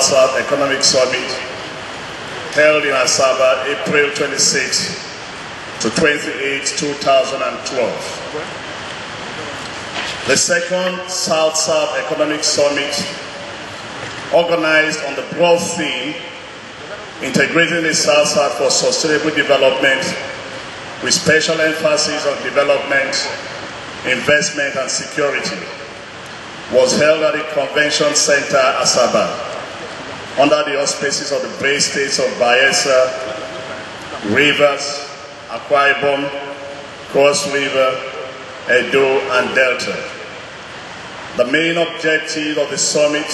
South-South Economic Summit held in Asaba, April 26 to 28, 2012. The second South-South Economic Summit, organized on the broad theme, integrating the South-South for sustainable development, with special emphasis on development, investment, and security, was held at the Convention Center, Asaba, under the auspices of the brave states of Bayelsa, Rivers, Akwa Ibom, Cross River, Edo, and Delta. The main objective of the summit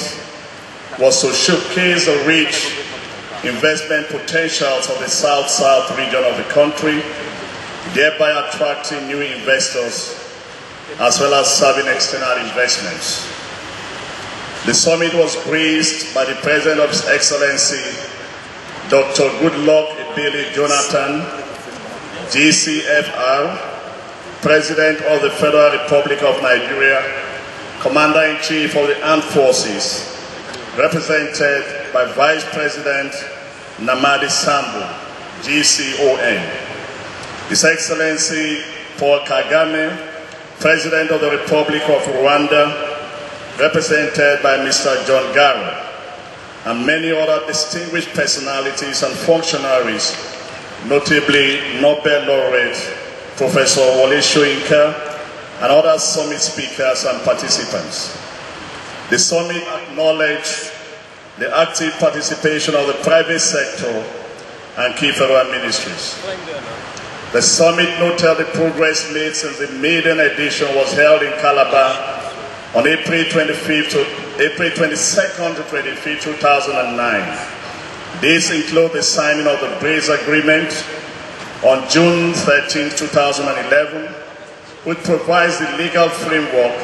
was to showcase the rich investment potentials of the South-South region of the country, thereby attracting new investors as well as serving external investments. The summit was graced by the President of His Excellency, Dr. Goodluck Ebele Jonathan, GCFR, President of the Federal Republic of Nigeria, Commander-in-Chief of the Armed Forces, represented by Vice President Namadi Sambo, GCON. His Excellency Paul Kagame, President of the Republic of Rwanda, represented by Mr. John Garra, and many other distinguished personalities and functionaries, notably Nobel laureate Professor Wole Soyinka, and other summit speakers and participants. The summit acknowledged the active participation of the private sector and key federal ministries. The summit noted the progress made since the maiden edition was held in Calabar on April 22nd to 25th, 2009. These include the signing of the BRACE Agreement on June 13, 2011, which provides the legal framework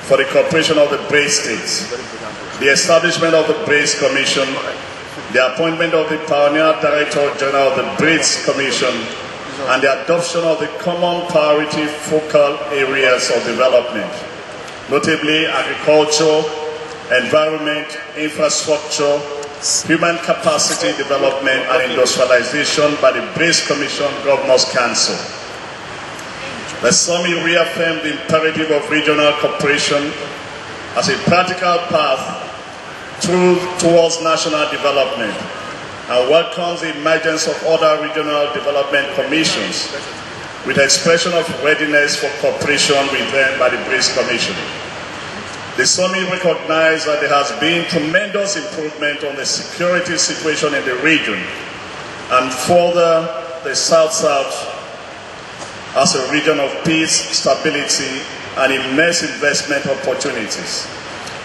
for the cooperation of the BRACE states, the establishment of the BRACE Commission, the appointment of the Pioneer Director General of the BRACE Commission, and the adoption of the common priority focal areas of development, notably agriculture, environment, infrastructure, human capacity development, and industrialization by the BRACE Commission Governors Council. The summit reaffirmed the imperative of regional cooperation as a practical path towards national development, and welcomes the emergence of other regional development commissions with expression of readiness for cooperation with them by the BRACE Commission. The summit recognized that there has been tremendous improvement on the security situation in the region, and further the South-South as a region of peace, stability, and immense investment opportunities,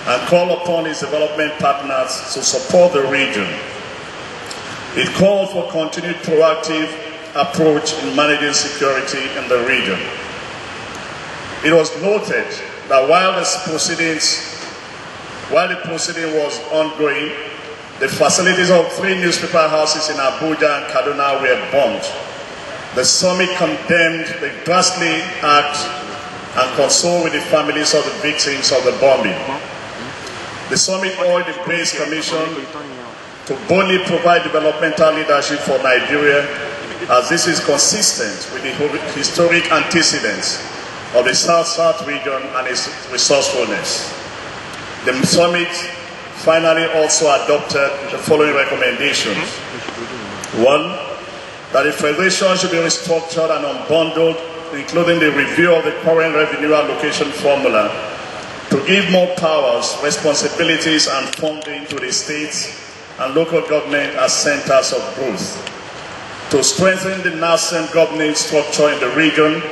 and called upon its development partners to support the region. It called for continued proactive approach in managing security in the region. It was noted that while the proceeding was ongoing, the facilities of 3 newspaper houses in Abuja and Kaduna were bombed. The summit condemned the ghastly act and consoled with the families of the victims of the bombing. The summit urged the BRACE Commission to boldly provide developmental leadership for Nigeria, as this is consistent with the historic antecedents of the South-South region and its resourcefulness. The summit finally also adopted the following recommendations. 1, that the Federation should be restructured and unbundled, including the review of the current revenue allocation formula, to give more powers, responsibilities, and funding to the states and local government as centers of growth, to strengthen the nascent governing structure in the region,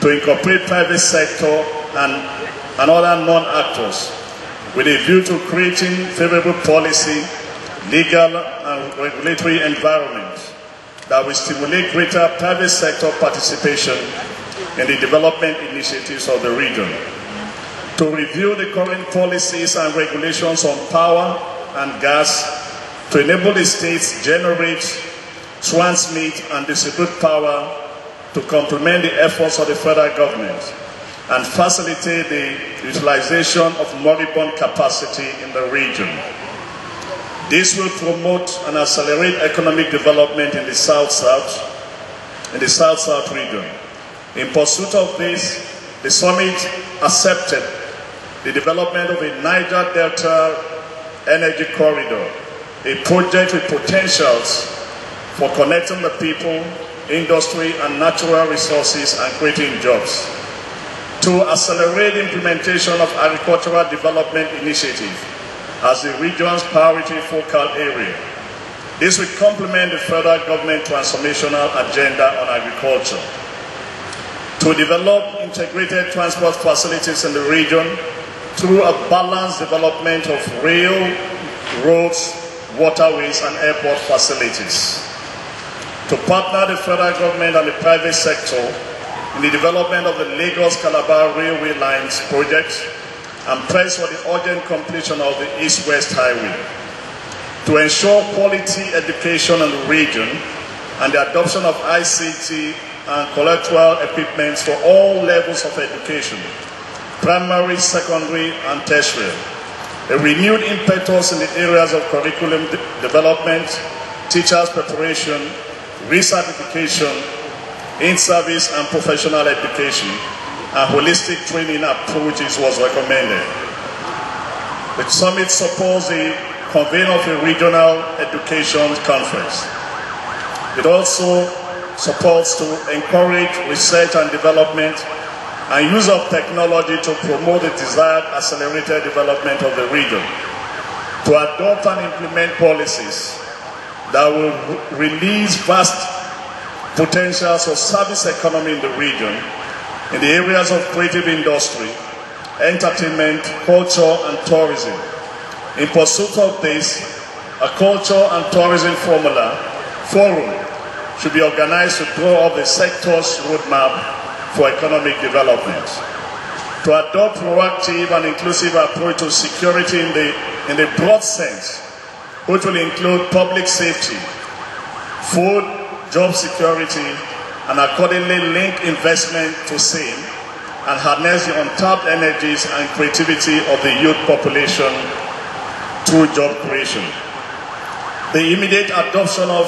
to incorporate private sector and other non-actors with a view to creating favorable policy, legal and regulatory environment that will stimulate greater private sector participation in the development initiatives of the region, to review the current policies and regulations on power and gas to enable the states generate, transmit, and distribute power to complement the efforts of the federal government and facilitate the utilization of moribund capacity in the region. This will promote and accelerate economic development in the South-South region. In pursuit of this, the summit accepted the development of a Niger Delta energy corridor, a project with potentials for connecting the people, industry, and natural resources and creating jobs. To accelerate the implementation of agricultural development initiative as the region's priority focal area. This will complement the federal government transformational agenda on agriculture. To develop integrated transport facilities in the region through a balanced development of rail, roads, waterways, and airport facilities. To partner the federal government and the private sector in the development of the Lagos-Calabar Railway Lines project and press for the urgent completion of the East-West Highway. To ensure quality education in the region and the adoption of ICT and collateral equipment for all levels of education, primary, secondary, and tertiary. A renewed impetus in the areas of curriculum development, teachers' preparation, recertification, in-service and professional education, and holistic training approaches was recommended. The summit supports the convening of a regional education conference. It also supports to encourage research and development and use of technology to promote the desired accelerated development of the region. To adopt and implement policies that will release vast potentials of service economy in the region, in the areas of creative industry, entertainment, culture, and tourism. In pursuit of this, a culture and tourism forum should be organized to draw up the sector's roadmap for economic development. To adopt proactive and inclusive approach to security in the broad sense, which will include public safety, food, job security, and accordingly link investment to same and harness the untapped energies and creativity of the youth population through job creation. The immediate adoption of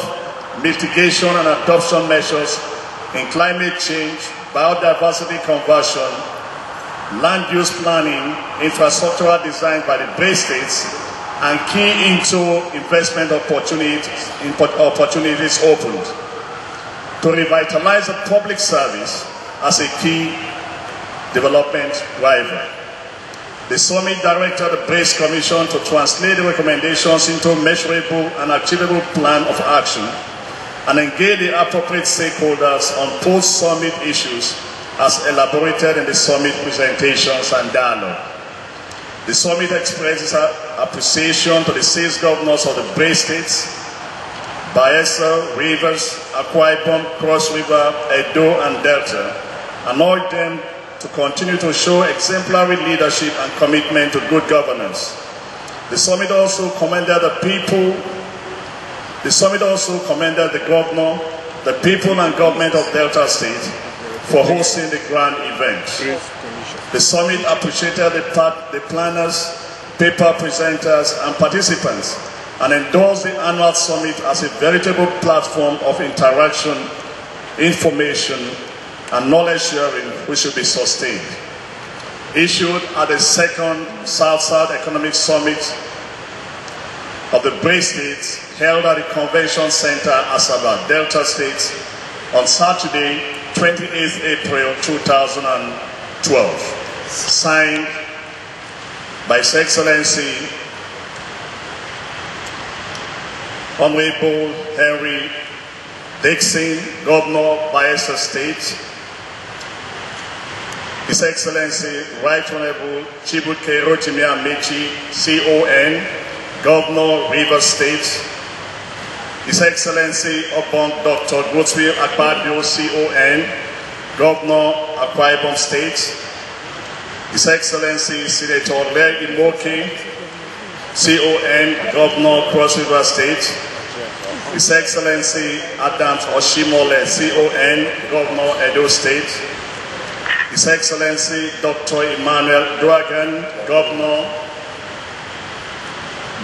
mitigation and adoption measures in climate change, biodiversity conversion, land use planning, infrastructural design by the Bay States, and key into investment opportunities opened. To revitalize the public service as a key development driver. The summit directed the BRACE Commission to translate the recommendations into a measurable and achievable plan of action and engage the appropriate stakeholders on post-summit issues as elaborated in the summit presentations and dialogue. The summit expresses appreciation to the six governors of the BRACE states, Bayelsa, Rivers, Akwa Ibom, Cross River, Edo, and Delta, and urge them to continue to show exemplary leadership and commitment to good governance. The summit also commended the governor, the people and government of Delta State for hosting the grand event. The summit appreciated the planners, paper presenters, and participants, and endorsed the annual summit as a veritable platform of interaction, information, and knowledge sharing which should be sustained. Issued at the second South-South Economic Summit of the BRACE states held at the Convention Center, Asaba, Delta State on Saturday, 28th April 2012. Signed by His Excellency Honorable Henry Dixon, Governor, Bayelsa State, His Excellency Right Honorable Chibuke Rotimi Amechi, CON, Governor, Rivers State, His Excellency Obong Dr. Godswill Akpabio, CON, Governor, Akwa Ibom State, His Excellency Senator Le Imoke, CON, Governor, Cross River State, His Excellency Adams Oshimole, CON, Governor, Edo State, His Excellency Dr. Emmanuel Duagan, Governor,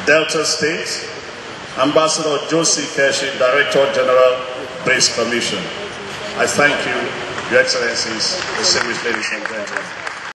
Delta State, Ambassador Josie Keshi, Director General, Base Commission. I thank you, Your Excellencies, distinguished ladies and gentlemen.